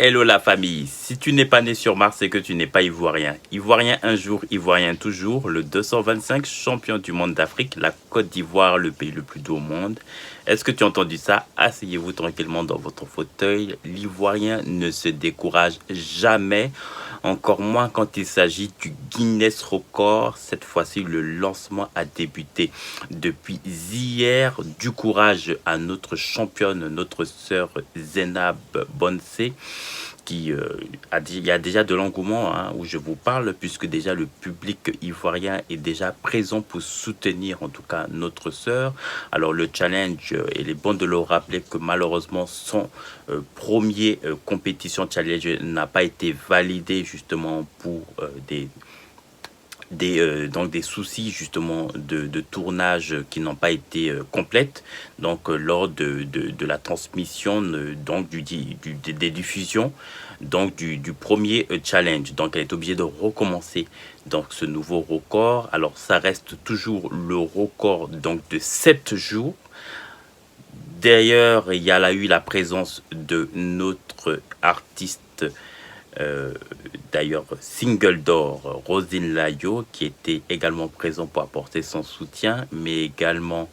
Hello la famille, si tu n'es pas né sur Mars, c'est que tu n'es pas ivoirien. Ivoirien un jour, ivoirien toujours, le 225 champion du monde d'Afrique, la Côte d'Ivoire, le pays le plus doux au monde. Est-ce que tu as entendu ça? Asseyez-vous tranquillement dans votre fauteuil. L'Ivoirien ne se décourage jamais, encore moins quand il s'agit du Guinness Record. Cette fois-ci, le lancement a débuté depuis hier. Du courage à notre championne, notre sœur Zénab Bonse il y a déjà de l'engouement hein, où je vous parle, puisque déjà le public ivoirien est déjà présent pour soutenir en tout cas notre sœur. Alors le challenge, il est bon de le rappeler que malheureusement son premier compétition challenge n'a pas été validé justement pour donc des soucis justement de tournage qui n'ont pas été complètes donc lors de la transmission donc des diffusions donc du premier challenge. Donc elle est obligée de recommencer donc ce nouveau record. Alors ça reste toujours le record donc de 7 jours. D'ailleurs il y a eu la présence de notre artiste d'ailleurs single d'or Rosine Layo qui était également présent pour apporter son soutien, mais également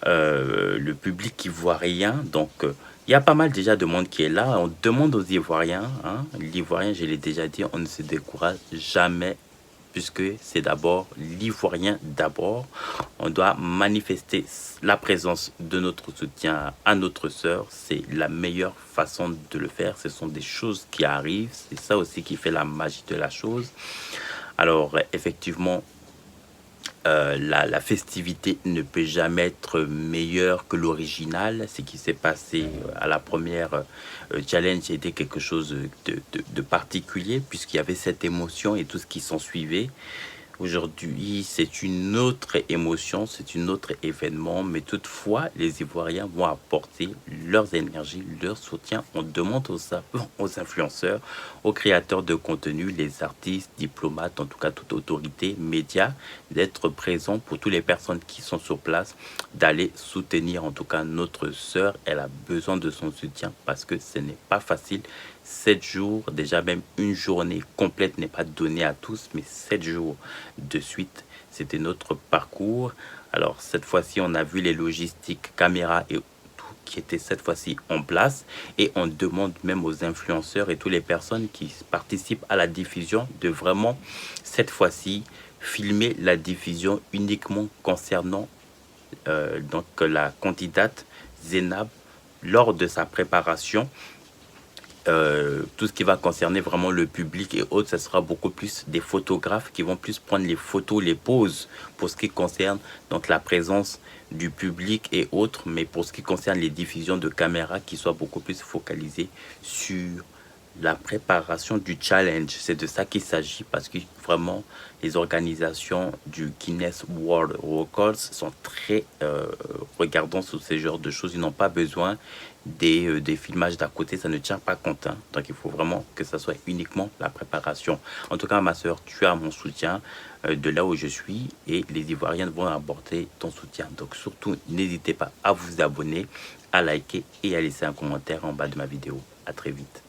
le public ivoirien. Donc il y a pas mal déjà de monde qui est là. On demande aux Ivoiriens, hein, l'Ivoirien, je l'ai déjà dit, on ne se décourage jamais puisque c'est d'abord l'Ivoirien d'abord. On doit manifester la présence de notre soutien à notre sœur. C'est la meilleure façon de le faire. Ce sont des choses qui arrivent. C'est ça aussi qui fait la magie de la chose. Alors, effectivement, la festivité ne peut jamais être meilleure que l'original. Ce qui s'est passé à la première challenge était quelque chose de particulier puisqu'il y avait cette émotion et tout ce qui s'en suivait. Aujourd'hui, c'est une autre émotion, c'est un autre événement, mais toutefois, les Ivoiriens vont apporter leurs énergies, leur soutien. On demande aux influenceurs, aux créateurs de contenu, les artistes, diplomates, en tout cas toute autorité, médias, d'être présents pour toutes les personnes qui sont sur place, d'aller soutenir en tout cas notre sœur. Elle a besoin de son soutien parce que ce n'est pas facile. 7 jours, déjà même une journée complète n'est pas donnée à tous, mais 7 jours de suite, c'était notre parcours. Alors cette fois-ci, on a vu les logistiques, caméras et tout qui étaient cette fois-ci en place. Et on demande même aux influenceurs et toutes les personnes qui participent à la diffusion de vraiment, cette fois-ci, filmer la diffusion uniquement concernant donc la candidate Zénab lors de sa préparation. Tout ce qui va concerner vraiment le public et autres, ce sera beaucoup plus des photographes qui vont plus prendre les photos, les poses pour ce qui concerne donc la présence du public et autres, mais pour ce qui concerne les diffusions de caméras qui soient beaucoup plus focalisées sur la préparation du challenge. C'est de ça qu'il s'agit parce que vraiment les organisations du Guinness World Records sont très regardants sur ce genre de choses. Ils n'ont pas besoin des filmages d'à côté, ça ne tient pas compte hein. Donc il faut vraiment que ça soit uniquement la préparation. En tout cas ma soeur, tu as mon soutien de là où je suis et les Ivoiriens vont apporter ton soutien. Donc surtout n'hésitez pas à vous abonner, à liker et à laisser un commentaire en bas de ma vidéo. À très vite.